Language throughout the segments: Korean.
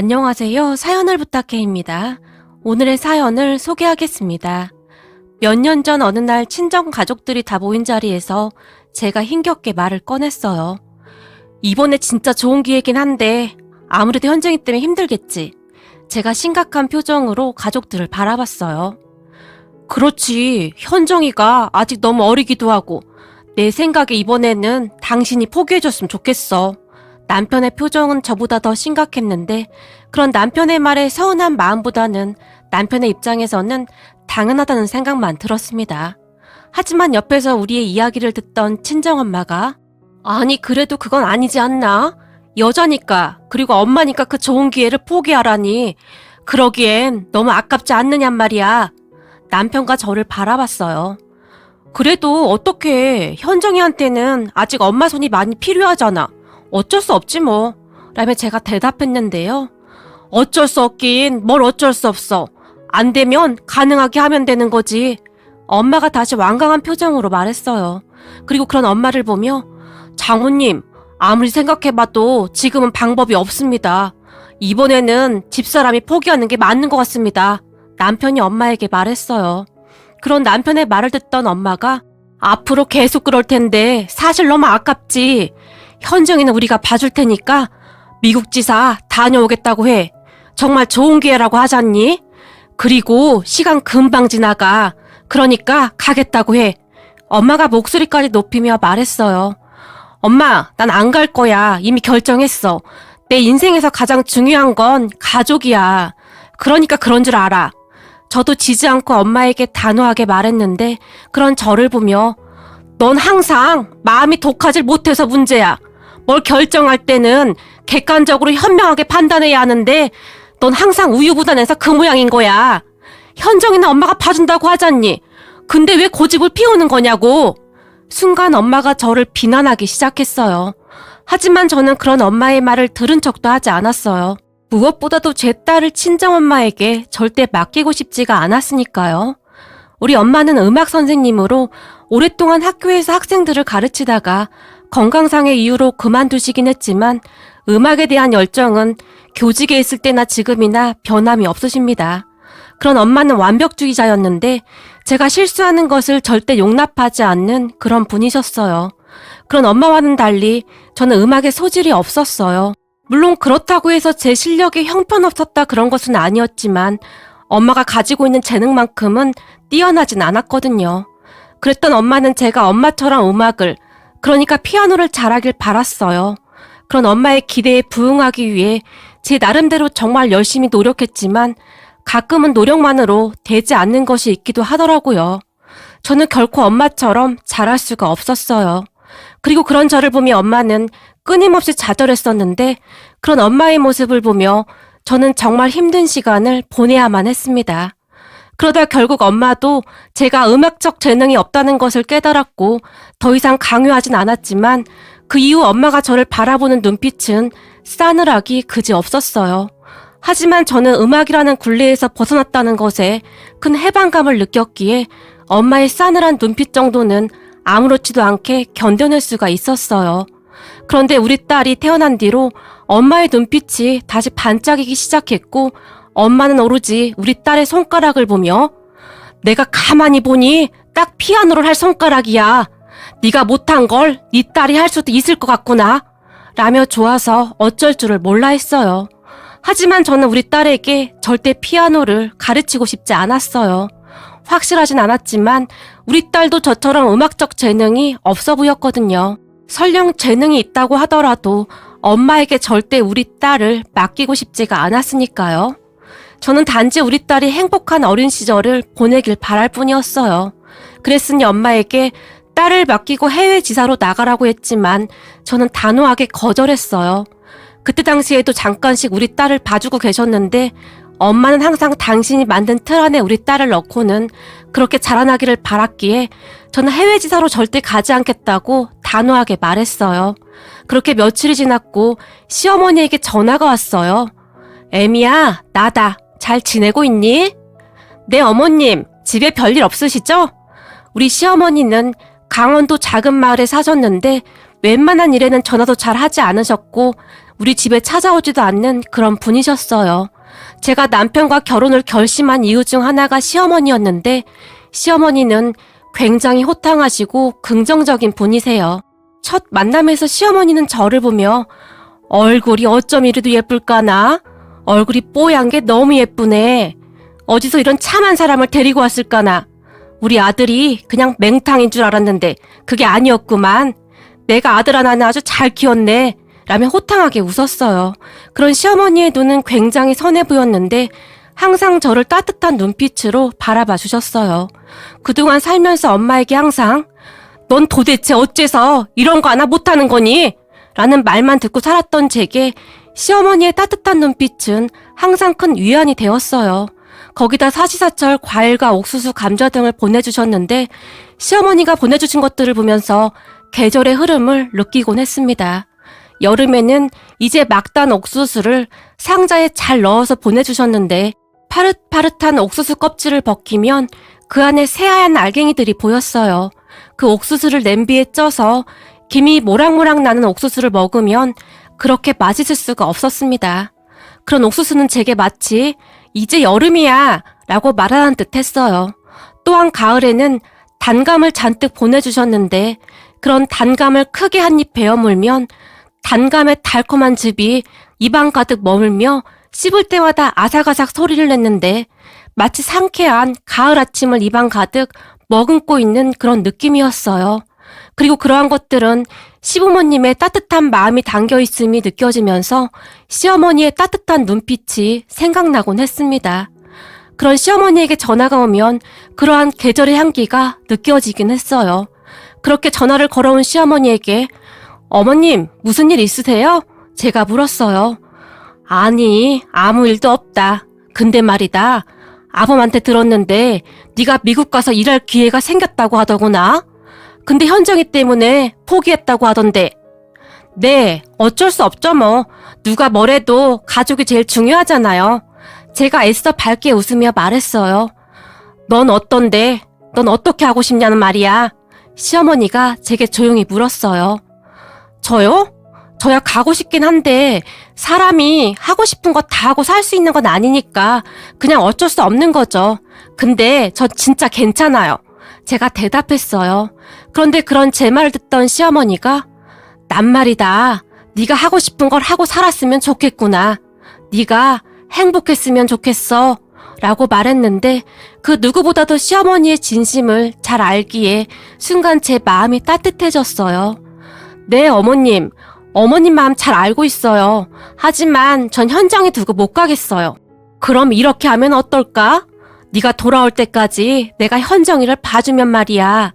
안녕하세요. 사연을 부탁해입니다. 오늘의 사연을 소개하겠습니다. 몇 년 전 어느 날 친정 가족들이 다 모인 자리에서 제가 힘겹게 말을 꺼냈어요. 이번에 진짜 좋은 기회긴 한데 아무래도 현정이 때문에 힘들겠지. 제가 심각한 표정으로 가족들을 바라봤어요. 그렇지. 현정이가 아직 너무 어리기도 하고 내 생각에 이번에는 당신이 포기해줬으면 좋겠어. 남편의 표정은 저보다 더 심각했는데 그런 남편의 말에 서운한 마음보다는 남편의 입장에서는 당연하다는 생각만 들었습니다. 하지만 옆에서 우리의 이야기를 듣던 친정엄마가 아니 그래도 그건 아니지 않나? 여자니까 그리고 엄마니까 그 좋은 기회를 포기하라니 그러기엔 너무 아깝지 않느냔 말이야. 남편과 저를 바라봤어요. 그래도 어떡해. 현정이한테는 아직 엄마 손이 많이 필요하잖아. 어쩔 수 없지 뭐. 라며 제가 대답했는데요. 어쩔 수 없긴 뭘 어쩔 수 없어. 안 되면 가능하게 하면 되는 거지. 엄마가 다시 완강한 표정으로 말했어요. 그리고 그런 엄마를 보며 장모님, 아무리 생각해봐도 지금은 방법이 없습니다. 이번에는 집사람이 포기하는 게 맞는 것 같습니다. 남편이 엄마에게 말했어요. 그런 남편의 말을 듣던 엄마가 앞으로 계속 그럴 텐데 사실 너무 아깝지. 현정이는 우리가 봐줄 테니까 미국 지사 다녀오겠다고 해. 정말 좋은 기회라고 하잖니? 그리고 시간 금방 지나가. 그러니까 가겠다고 해. 엄마가 목소리까지 높이며 말했어요. 엄마, 난 안 갈 거야. 이미 결정했어. 내 인생에서 가장 중요한 건 가족이야. 그러니까 그런 줄 알아. 저도 지지 않고 엄마에게 단호하게 말했는데 그런 저를 보며 넌 항상 마음이 독하질 못해서 문제야. 뭘 결정할 때는 객관적으로 현명하게 판단해야 하는데 넌 항상 우유부단해서 그 모양인 거야. 현정이는 엄마가 봐준다고 하잖니. 근데 왜 고집을 피우는 거냐고. 순간 엄마가 저를 비난하기 시작했어요. 하지만 저는 그런 엄마의 말을 들은 척도 하지 않았어요. 무엇보다도 제 딸을 친정엄마에게 절대 맡기고 싶지가 않았으니까요. 우리 엄마는 음악 선생님으로 오랫동안 학교에서 학생들을 가르치다가 건강상의 이유로 그만두시긴 했지만 음악에 대한 열정은 교직에 있을 때나 지금이나 변함이 없으십니다. 그런 엄마는 완벽주의자였는데 제가 실수하는 것을 절대 용납하지 않는 그런 분이셨어요. 그런 엄마와는 달리 저는 음악에 소질이 없었어요. 물론 그렇다고 해서 제 실력이 형편없었다 그런 것은 아니었지만 엄마가 가지고 있는 재능만큼은 뛰어나진 않았거든요. 그랬던 엄마는 제가 엄마처럼 음악을, 그러니까 피아노를 잘하길 바랐어요. 그런 엄마의 기대에 부응하기 위해 제 나름대로 정말 열심히 노력했지만 가끔은 노력만으로 되지 않는 것이 있기도 하더라고요. 저는 결코 엄마처럼 잘할 수가 없었어요. 그리고 그런 저를 보며 엄마는 끊임없이 좌절했었는데 그런 엄마의 모습을 보며 저는 정말 힘든 시간을 보내야만 했습니다. 그러다 결국 엄마도 제가 음악적 재능이 없다는 것을 깨달았고 더 이상 강요하진 않았지만 그 이후 엄마가 저를 바라보는 눈빛은 싸늘하기 그지없었어요. 하지만 저는 음악이라는 굴레에서 벗어났다는 것에 큰 해방감을 느꼈기에 엄마의 싸늘한 눈빛 정도는 아무렇지도 않게 견뎌낼 수가 있었어요. 그런데 우리 딸이 태어난 뒤로 엄마의 눈빛이 다시 반짝이기 시작했고 엄마는 오로지 우리 딸의 손가락을 보며 내가 가만히 보니 딱 피아노를 할 손가락이야. 네가 못한 걸 네 딸이 할 수도 있을 것 같구나. 라며 좋아서 어쩔 줄을 몰라 했어요. 하지만 저는 우리 딸에게 절대 피아노를 가르치고 싶지 않았어요. 확실하진 않았지만 우리 딸도 저처럼 음악적 재능이 없어 보였거든요. 설령 재능이 있다고 하더라도 엄마에게 절대 우리 딸을 맡기고 싶지가 않았으니까요. 저는 단지 우리 딸이 행복한 어린 시절을 보내길 바랄 뿐이었어요. 그랬으니 엄마에게 딸을 맡기고 해외 지사로 나가라고 했지만 저는 단호하게 거절했어요. 그때 당시에도 잠깐씩 우리 딸을 봐주고 계셨는데 엄마는 항상 당신이 만든 틀 안에 우리 딸을 넣고는 그렇게 자라나기를 바랐기에 저는 해외 지사로 절대 가지 않겠다고 단호하게 말했어요. 그렇게 며칠이 지났고 시어머니에게 전화가 왔어요. 애미야, 나다. 잘 지내고 있니? 네, 어머님. 집에 별일 없으시죠? 우리 시어머니는 강원도 작은 마을에 사셨는데 웬만한 일에는 전화도 잘 하지 않으셨고 우리 집에 찾아오지도 않는 그런 분이셨어요. 제가 남편과 결혼을 결심한 이유 중 하나가 시어머니였는데 시어머니는 굉장히 호탕하시고 긍정적인 분이세요. 첫 만남에서 시어머니는 저를 보며 얼굴이 어쩜 이리도 예쁠까나? 얼굴이 뽀얀 게 너무 예쁘네. 어디서 이런 참한 사람을 데리고 왔을까나? 우리 아들이 그냥 맹탕인 줄 알았는데 그게 아니었구만. 내가 아들 하나는 아주 잘 키웠네. 라며 호탕하게 웃었어요. 그런 시어머니의 눈은 굉장히 선해 보였는데 항상 저를 따뜻한 눈빛으로 바라봐 주셨어요. 그동안 살면서 엄마에게 항상 넌 도대체 어째서 이런 거 하나 못하는 거니? 라는 말만 듣고 살았던 제게 시어머니의 따뜻한 눈빛은 항상 큰 위안이 되었어요. 거기다 사시사철 과일과 옥수수, 감자 등을 보내주셨는데 시어머니가 보내주신 것들을 보면서 계절의 흐름을 느끼곤 했습니다. 여름에는 이제 막 단 옥수수를 상자에 잘 넣어서 보내주셨는데 파릇파릇한 옥수수 껍질을 벗기면 그 안에 새하얀 알갱이들이 보였어요. 그 옥수수를 냄비에 쪄서 김이 모락모락 나는 옥수수를 먹으면 그렇게 맛있을 수가 없었습니다. 그런 옥수수는 제게 마치 이제 여름이야 라고 말하는 듯 했어요. 또한 가을에는 단감을 잔뜩 보내주셨는데 그런 단감을 크게 한 입 베어 물면 단감의 달콤한 즙이 입안 가득 머물며 씹을 때마다 아삭아삭 소리를 냈는데 마치 상쾌한 가을 아침을 입안 가득 머금고 있는 그런 느낌이었어요. 그리고 그러한 것들은 시부모님의 따뜻한 마음이 담겨 있음이 느껴지면서 시어머니의 따뜻한 눈빛이 생각나곤 했습니다. 그런 시어머니에게 전화가 오면 그러한 계절의 향기가 느껴지긴 했어요. 그렇게 전화를 걸어온 시어머니에게 어머님, 무슨 일 있으세요? 제가 물었어요. 아니, 아무 일도 없다. 근데 말이다. 아범한테 들었는데 네가 미국 가서 일할 기회가 생겼다고 하더구나. 근데 현정이 때문에 포기했다고 하던데. 네, 어쩔 수 없죠 뭐. 누가 뭐래도 가족이 제일 중요하잖아요. 제가 애써 밝게 웃으며 말했어요. 넌 어떤데? 넌 어떻게 하고 싶냐는 말이야. 시어머니가 제게 조용히 물었어요. 저요? 저야 가고 싶긴 한데 사람이 하고 싶은 거 다 하고 살 수 있는 건 아니니까 그냥 어쩔 수 없는 거죠. 근데 저 진짜 괜찮아요. 제가 대답했어요. 그런데 그런 제 말을 듣던 시어머니가 난 말이다. 네가 하고 싶은 걸 하고 살았으면 좋겠구나. 네가 행복했으면 좋겠어. 라고 말했는데 그 누구보다도 시어머니의 진심을 잘 알기에 순간 제 마음이 따뜻해졌어요. 네, 어머님. 어머님 마음 잘 알고 있어요. 하지만 전 현정이 두고 못 가겠어요. 그럼 이렇게 하면 어떨까? 네가 돌아올 때까지 내가 현정이를 봐주면 말이야.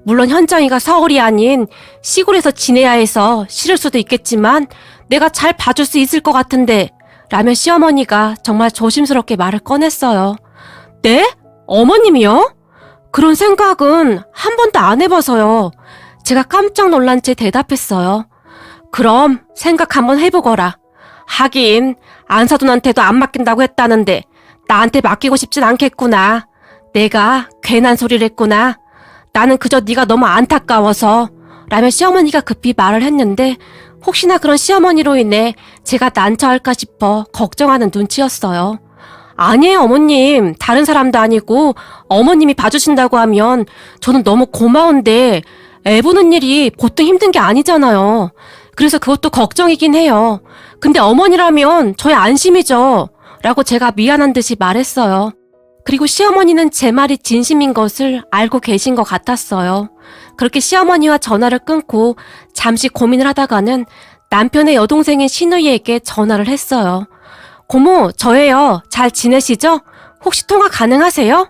물론 현정이가 서울이 아닌 시골에서 지내야 해서 싫을 수도 있겠지만 내가 잘 봐줄 수 있을 것 같은데 라며 시어머니가 정말 조심스럽게 말을 꺼냈어요. 네? 어머님이요? 그런 생각은 한 번도 안 해봐서요. 제가 깜짝 놀란 채 대답했어요. 그럼 생각 한번 해보거라. 하긴 안사돈한테도 안 맡긴다고 했다는데 나한테 맡기고 싶진 않겠구나. 내가 괜한 소리를 했구나. 나는 그저 네가 너무 안타까워서 라며 시어머니가 급히 말을 했는데 혹시나 그런 시어머니로 인해 제가 난처할까 싶어 걱정하는 눈치였어요. 아니에요, 어머님. 다른 사람도 아니고 어머님이 봐주신다고 하면 저는 너무 고마운데 애 보는 일이 보통 힘든 게 아니잖아요. 그래서 그것도 걱정이긴 해요. 근데 어머니라면 저의 안심이죠. 라고 제가 미안한 듯이 말했어요. 그리고 시어머니는 제 말이 진심인 것을 알고 계신 것 같았어요. 그렇게 시어머니와 전화를 끊고 잠시 고민을 하다가는 남편의 여동생인 신우이에게 전화를 했어요. 고모, 저예요. 잘 지내시죠? 혹시 통화 가능하세요?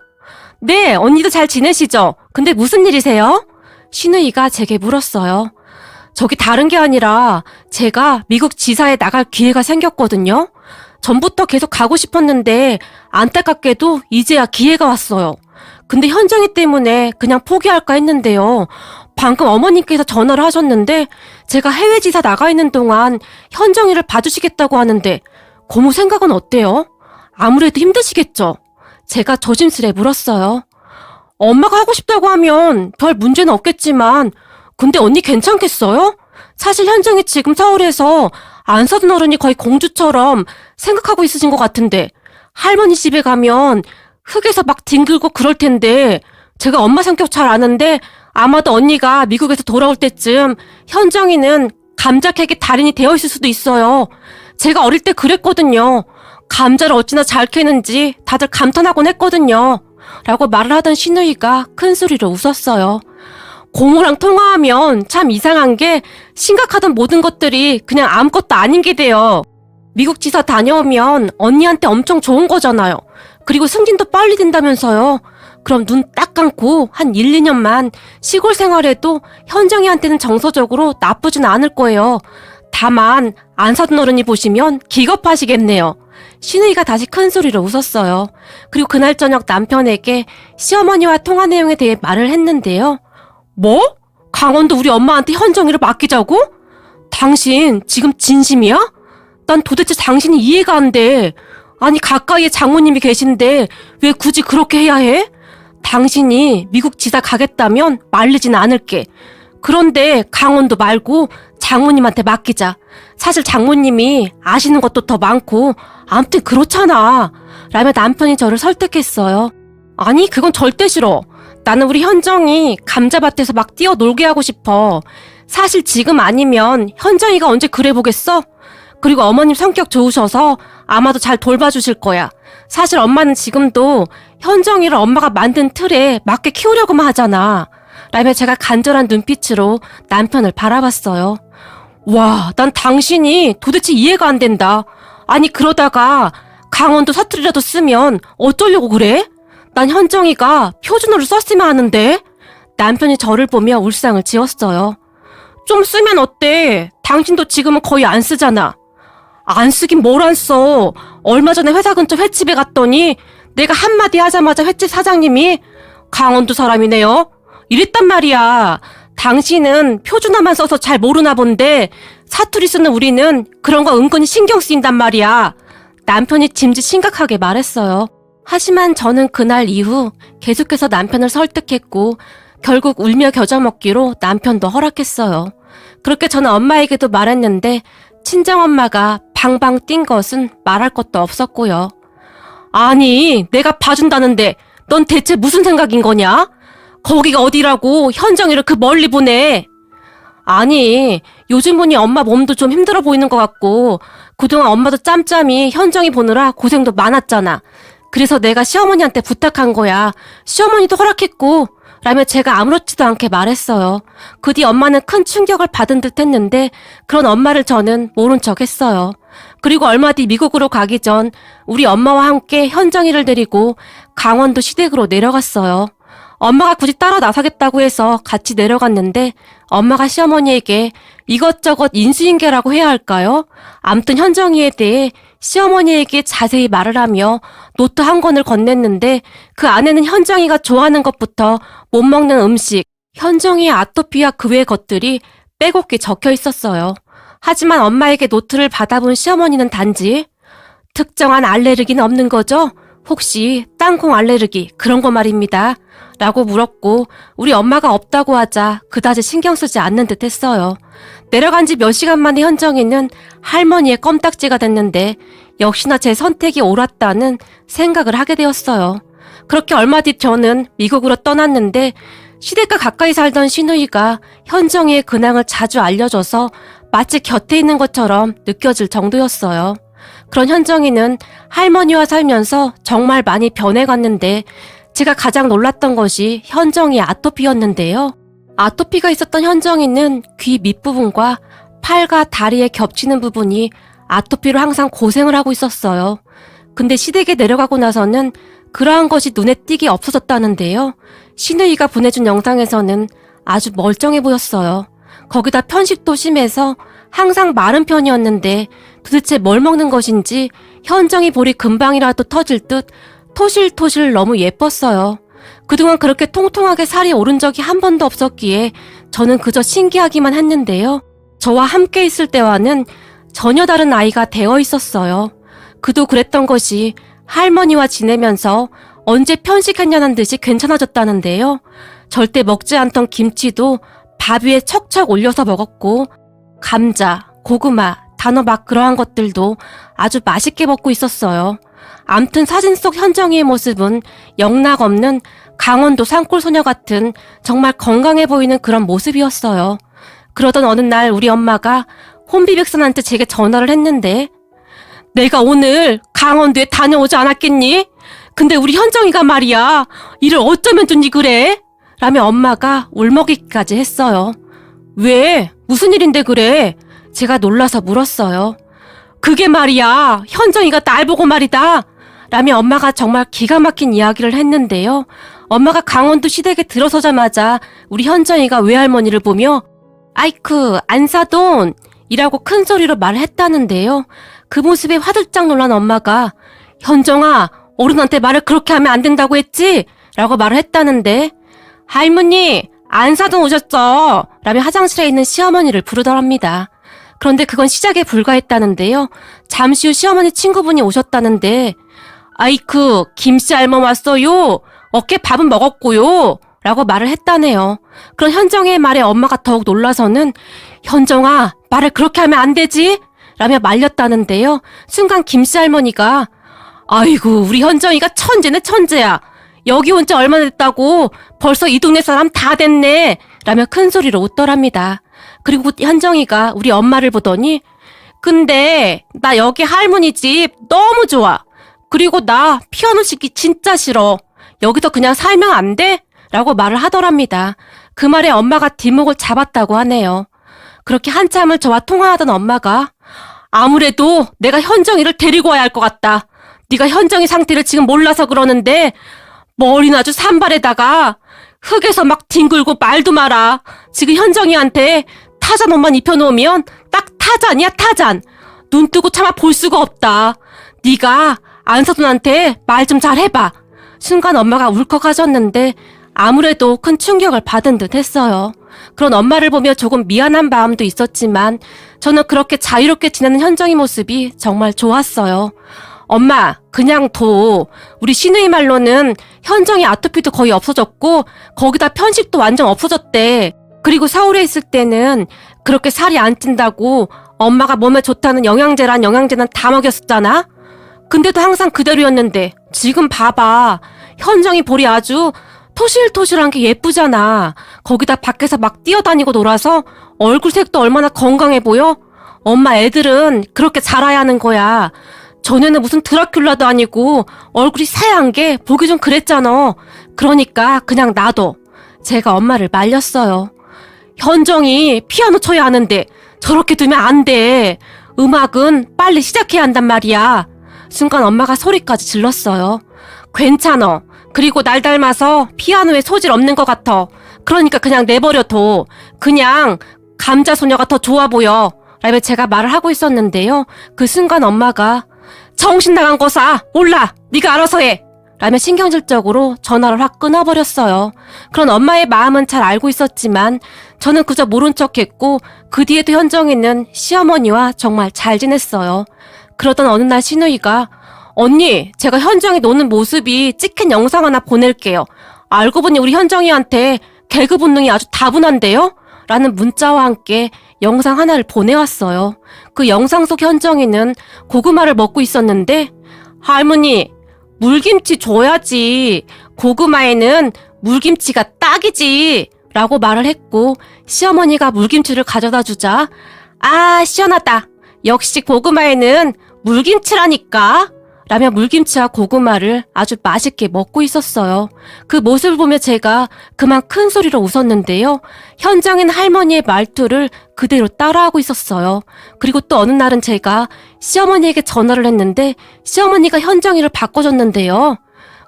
네, 언니도 잘 지내시죠? 근데 무슨 일이세요? 신우이가 제게 물었어요. 저기 다른 게 아니라 제가 미국 지사에 나갈 기회가 생겼거든요. 전부터 계속 가고 싶었는데 안타깝게도 이제야 기회가 왔어요. 근데 현정이 때문에 그냥 포기할까 했는데요. 방금 어머님께서 전화를 하셨는데 제가 해외 지사 나가 있는 동안 현정이를 봐주시겠다고 하는데 고모 생각은 어때요? 아무래도 힘드시겠죠? 제가 조심스레 물었어요. 엄마가 하고 싶다고 하면 별 문제는 없겠지만 근데 언니 괜찮겠어요? 사실 현정이 지금 서울에서 안 사둔 어른이 거의 공주처럼 생각하고 있으신 것 같은데 할머니 집에 가면 흙에서 막 뒹굴고 그럴 텐데 제가 엄마 성격 잘 아는데 아마도 언니가 미국에서 돌아올 때쯤 현정이는 감자 캐기 달인이 되어 있을 수도 있어요. 제가 어릴 때 그랬거든요. 감자를 어찌나 잘 캐는지 다들 감탄하곤 했거든요. 라고 말을 하던 신우이가 큰 소리로 웃었어요. 고모랑 통화하면 참 이상한 게 심각하던 모든 것들이 그냥 아무것도 아닌 게 돼요. 미국 지사 다녀오면 언니한테 엄청 좋은 거잖아요. 그리고 승진도 빨리 된다면서요. 그럼 눈 딱 감고 한 1, 2년만 시골 생활해도 현정이한테는 정서적으로 나쁘진 않을 거예요. 다만 안 사둔 어른이 보시면 기겁하시겠네요. 신우이가 다시 큰 소리로 웃었어요. 그리고 그날 저녁 남편에게 시어머니와 통화 내용에 대해 말을 했는데요. 뭐? 강원도 우리 엄마한테 현정이를 맡기자고? 당신 지금 진심이야? 난 도대체 당신이 이해가 안 돼. 아니 가까이에 장모님이 계신데 왜 굳이 그렇게 해야 해? 당신이 미국 지사 가겠다면 말리진 않을게. 그런데 강원도 말고 장모님한테 맡기자. 사실 장모님이 아시는 것도 더 많고 아무튼 그렇잖아. 라며 남편이 저를 설득했어요. 아니 그건 절대 싫어. 나는 우리 현정이 감자밭에서 막 뛰어놀게 하고 싶어. 사실 지금 아니면 현정이가 언제 그래 보겠어? 그리고 어머님 성격 좋으셔서 아마도 잘 돌봐주실 거야. 사실 엄마는 지금도 현정이를 엄마가 만든 틀에 맞게 키우려고만 하잖아. 라며 제가 간절한 눈빛으로 남편을 바라봤어요. 와, 난 당신이 도대체 이해가 안 된다. 아니 그러다가 강원도 사투리라도 쓰면 어쩌려고 그래? 난 현정이가 표준어를 썼으면 하는데. 남편이 저를 보며 울상을 지었어요. 좀 쓰면 어때? 당신도 지금은 거의 안 쓰잖아. 안 쓰긴 뭘 안 써. 얼마 전에 회사 근처 횟집에 갔더니 내가 한마디 하자마자 횟집 사장님이 강원도 사람이네요. 이랬단 말이야. 당신은 표준어만 써서 잘 모르나 본데 사투리 쓰는 우리는 그런 거 은근히 신경 쓰인단 말이야. 남편이 짐짓 심각하게 말했어요. 하지만 저는 그날 이후 계속해서 남편을 설득했고 결국 울며 겨자 먹기로 남편도 허락했어요. 그렇게 저는 엄마에게도 말했는데 친정엄마가 방방 뛴 것은 말할 것도 없었고요. 아니 내가 봐준다는데 넌 대체 무슨 생각인 거냐? 거기가 어디라고 현정이를 그 멀리 보내. 아니 요즘 보니 엄마 몸도 좀 힘들어 보이는 것 같고 그동안 엄마도 짬짬이 현정이 보느라 고생도 많았잖아. 그래서 내가 시어머니한테 부탁한 거야. 시어머니도 허락했고 라며 제가 아무렇지도 않게 말했어요. 그 뒤 엄마는 큰 충격을 받은 듯 했는데 그런 엄마를 저는 모른 척 했어요. 그리고 얼마 뒤 미국으로 가기 전 우리 엄마와 함께 현정이를 데리고 강원도 시댁으로 내려갔어요. 엄마가 굳이 따라 나서겠다고 해서 같이 내려갔는데 엄마가 시어머니에게 이것저것 인수인계라고 해야 할까요? 암튼 현정이에 대해 시어머니에게 자세히 말을 하며 노트 한 권을 건넸는데 그 안에는 현정이가 좋아하는 것부터 못 먹는 음식, 현정이의 아토피와 그 외의 것들이 빼곡히 적혀 있었어요. 하지만 엄마에게 노트를 받아본 시어머니는 단지 특정한 알레르기는 없는 거죠? 혹시 땅콩 알레르기 그런 거 말입니다. 라고 물었고 우리 엄마가 없다고 하자 그다지 신경 쓰지 않는 듯 했어요. 내려간 지 몇 시간 만에 현정이는 할머니의 껌딱지가 됐는데 역시나 제 선택이 옳았다는 생각을 하게 되었어요. 그렇게 얼마 뒤 저는 미국으로 떠났는데 시댁과 가까이 살던 시누이가 현정이의 근황을 자주 알려줘서 마치 곁에 있는 것처럼 느껴질 정도였어요. 그런 현정이는 할머니와 살면서 정말 많이 변해갔는데 제가 가장 놀랐던 것이 현정이의 아토피였는데요. 아토피가 있었던 현정이는 귀 밑부분과 팔과 다리에 겹치는 부분이 아토피로 항상 고생을 하고 있었어요. 근데 시댁에 내려가고 나서는 그러한 것이 눈에 띄게 없어졌다는데요. 시누이가 보내준 영상에서는 아주 멀쩡해 보였어요. 거기다 편식도 심해서 항상 마른 편이었는데 도대체 뭘 먹는 것인지 현정이 볼이 금방이라도 터질 듯 토실토실 너무 예뻤어요. 그동안 그렇게 통통하게 살이 오른 적이 한 번도 없었기에 저는 그저 신기하기만 했는데요. 저와 함께 있을 때와는 전혀 다른 아이가 되어 있었어요. 그도 그랬던 것이 할머니와 지내면서 언제 편식했냐는 듯이 괜찮아졌다는데요. 절대 먹지 않던 김치도 밥 위에 척척 올려서 먹었고 감자, 고구마, 단호 막 그러한 것들도 아주 맛있게 먹고 있었어요. 암튼 사진 속 현정이의 모습은 영락없는 강원도 산골 소녀 같은 정말 건강해 보이는 그런 모습이었어요. 그러던 어느 날 우리 엄마가 혼비백산한테 제게 전화를 했는데, 내가 오늘 강원도에 다녀오지 않았겠니? 근데 우리 현정이가 말이야, 일을 어쩌면 좋니 그래? 라며 엄마가 울먹이기까지 했어요. 왜? 무슨 일인데 그래? 제가 놀라서 물었어요. 그게 말이야, 현정이가 날 보고 말이다 라며 엄마가 정말 기가 막힌 이야기를 했는데요. 엄마가 강원도 시댁에 들어서자마자 우리 현정이가 외할머니를 보며 아이쿠 안사돈 이라고 큰 소리로 말을 했다는데요. 그 모습에 화들짝 놀란 엄마가 현정아, 어른한테 말을 그렇게 하면 안 된다고 했지? 라고 말을 했다는데, 할머니 안사돈 오셨죠? 라며 화장실에 있는 시어머니를 부르더랍니다. 그런데 그건 시작에 불과했다는데요. 잠시 후 시어머니 친구분이 오셨다는데, 아이쿠 김씨 할멈 왔어요. 어깨 밥은 먹었고요. 라고 말을 했다네요. 그런 현정의 말에 엄마가 더욱 놀라서는 현정아, 말을 그렇게 하면 안 되지? 라며 말렸다는데요. 순간 김씨 할머니가 아이고 우리 현정이가 천재네 천재야. 여기 온 지 얼마나 됐다고 벌써 이 동네 사람 다 됐네 라며 큰 소리로 웃더랍니다. 그리고 현정이가 우리 엄마를 보더니 근데 나 여기 할머니 집 너무 좋아. 그리고 나 피아노 치기 진짜 싫어. 여기서 그냥 살면 안 돼? 라고 말을 하더랍니다. 그 말에 엄마가 뒷목을 잡았다고 하네요. 그렇게 한참을 저와 통화하던 엄마가 아무래도 내가 현정이를 데리고 와야 할 것 같다. 네가 현정이 상태를 지금 몰라서 그러는데 머리는 아주 산발에다가 흙에서 막 뒹굴고 말도 마라. 지금 현정이한테 타잔 옷만 입혀놓으면 딱 타잔이야 타잔. 눈 뜨고 차마 볼 수가 없다. 네가 안서준한테 말 좀 잘 해봐. 순간 엄마가 울컥하셨는데 아무래도 큰 충격을 받은 듯 했어요. 그런 엄마를 보며 조금 미안한 마음도 있었지만 저는 그렇게 자유롭게 지내는 현정이 모습이 정말 좋았어요. 엄마, 그냥 둬. 우리 시누이 말로는 현정이 아토피도 거의 없어졌고 거기다 편식도 완전 없어졌대. 그리고 서울에 있을 때는 그렇게 살이 안 찐다고 엄마가 몸에 좋다는 영양제란 영양제는 다 먹였었잖아? 근데도 항상 그대로였는데 지금 봐봐. 현정이 볼이 아주 토실토실한 게 예쁘잖아. 거기다 밖에서 막 뛰어다니고 놀아서 얼굴색도 얼마나 건강해 보여? 엄마 애들은 그렇게 자라야 하는 거야. 전에는 무슨 드라큘라도 아니고 얼굴이 새하얀 게 보기 좀 그랬잖아. 그러니까 그냥 놔둬. 제가 엄마를 말렸어요. 현정이 피아노 쳐야 하는데 저렇게 두면 안 돼. 음악은 빨리 시작해야 한단 말이야. 순간 엄마가 소리까지 질렀어요. 괜찮아. 그리고 날 닮아서 피아노에 소질 없는 것 같아. 그러니까 그냥 내버려둬. 그냥 감자소녀가 더 좋아 보여. 라며 제가 말을 하고 있었는데요. 그 순간 엄마가 정신 나간 거사. 몰라. 네가 알아서 해. 라며 신경질적으로 전화를 확 끊어버렸어요. 그런 엄마의 마음은 잘 알고 있었지만 저는 그저 모른 척했고 그 뒤에도 현정이는 시어머니와 정말 잘 지냈어요. 그러던 어느 날 시누이가 언니, 제가 현정이 노는 모습이 찍힌 영상 하나 보낼게요. 알고 보니 우리 현정이한테 개그 본능이 아주 다분한데요? 라는 문자와 함께 영상 하나를 보내왔어요. 그 영상 속 현정이는 고구마를 먹고 있었는데 할머니, 물김치 줘야지. 고구마에는 물김치가 딱이지. 라고 말을 했고 시어머니가 물김치를 가져다 주자 아, 시원하다. 역시 고구마에는 물김치라니까. 라며 물김치와 고구마를 아주 맛있게 먹고 있었어요. 그 모습을 보며 제가 그만 큰 소리로 웃었는데요. 현정인 할머니의 말투를 그대로 따라하고 있었어요. 그리고 또 어느 날은 제가 시어머니에게 전화를 했는데 시어머니가 현정이를 바꿔줬는데요.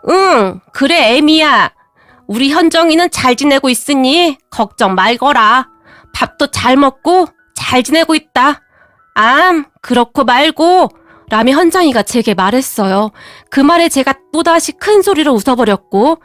응, 그래 애미야. 우리 현정이는 잘 지내고 있으니 걱정 말거라. 밥도 잘 먹고 잘 지내고 있다. 그렇고 말고 라며 현정이가 제게 말했어요. 그 말에 제가 또다시 큰 소리로 웃어버렸고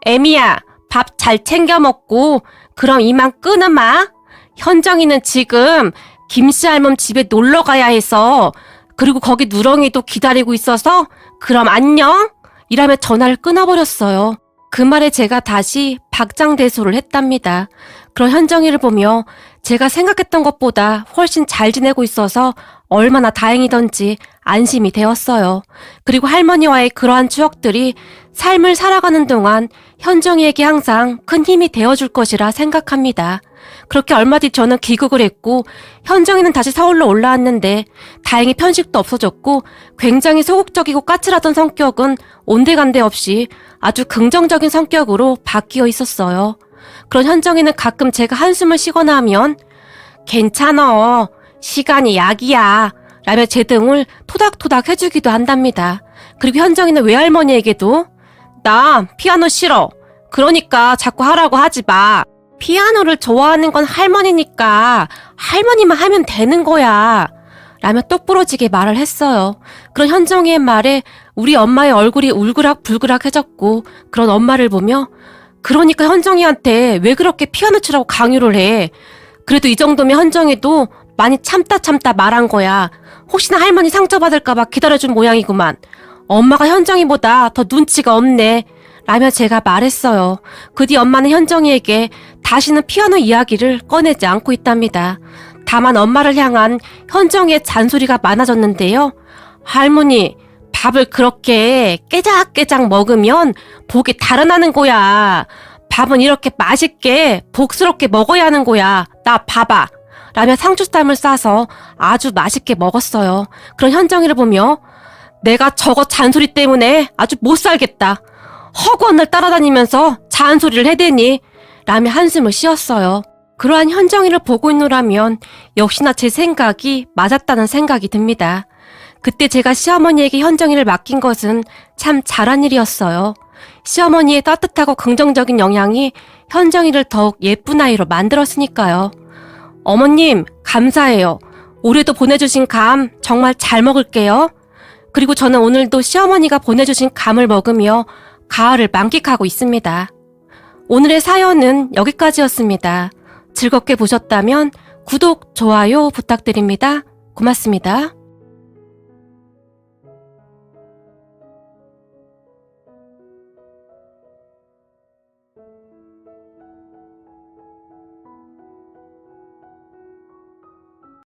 애미야, 밥 잘 챙겨 먹고 그럼 이만 끊으마. 현정이는 지금 김씨 할멈 집에 놀러 가야 해서 그리고 거기 누렁이도 기다리고 있어서 그럼 안녕. 이라며 전화를 끊어버렸어요. 그 말에 제가 다시 박장대소를 했답니다. 그런 현정이를 보며 제가 생각했던 것보다 훨씬 잘 지내고 있어서 얼마나 다행이던지 안심이 되었어요. 그리고 할머니와의 그러한 추억들이 삶을 살아가는 동안 현정이에게 항상 큰 힘이 되어줄 것이라 생각합니다. 그렇게 얼마 뒤 저는 귀국을 했고 현정이는 다시 서울로 올라왔는데 다행히 편식도 없어졌고 굉장히 소극적이고 까칠하던 성격은 온데간데 없이 아주 긍정적인 성격으로 바뀌어 있었어요. 그런 현정이는 가끔 제가 한숨을 쉬거나 하면 괜찮어, 시간이 약이야 라며 제 등을 토닥토닥 해주기도 한답니다. 그리고 현정이는 외할머니에게도 나 피아노 싫어, 그러니까 자꾸 하라고 하지 마, 피아노를 좋아하는 건 할머니니까 할머니만 하면 되는 거야 라며 똑부러지게 말을 했어요. 그런 현정이의 말에 우리 엄마의 얼굴이 울그락불그락해졌고 그런 엄마를 보며 그러니까 현정이한테 왜 그렇게 피아노 치라고 강요를 해. 그래도 이 정도면 현정이도 많이 참다 말한 거야. 혹시나 할머니 상처받을까봐 기다려준 모양이구만. 엄마가 현정이보다 더 눈치가 없네 라며 제가 말했어요. 그 뒤 엄마는 현정이에게 다시는 피아노 이야기를 꺼내지 않고 있답니다. 다만 엄마를 향한 현정이의 잔소리가 많아졌는데요. 할머니, 밥을 그렇게 깨작깨작 먹으면 복이 달아나는 거야. 밥은 이렇게 맛있게 복스럽게 먹어야 하는 거야. 나 봐봐 라며 상추쌈을 싸서 아주 맛있게 먹었어요. 그런 현정이를 보며 내가 저거 잔소리 때문에 아주 못 살겠다. 허구한 날 따라다니면서 잔소리를 해대니 라며 한숨을 쉬었어요. 그러한 현정이를 보고 있노라면 역시나 제 생각이 맞았다는 생각이 듭니다. 그때 제가 시어머니에게 현정이를 맡긴 것은 참 잘한 일이었어요. 시어머니의 따뜻하고 긍정적인 영향이 현정이를 더욱 예쁜 아이로 만들었으니까요. 어머님, 감사해요. 올해도 보내주신 감 정말 잘 먹을게요. 그리고 저는 오늘도 시어머니가 보내주신 감을 먹으며 가을을 만끽하고 있습니다. 오늘의 사연은 여기까지였습니다. 즐겁게 보셨다면 구독, 좋아요 부탁드립니다. 고맙습니다.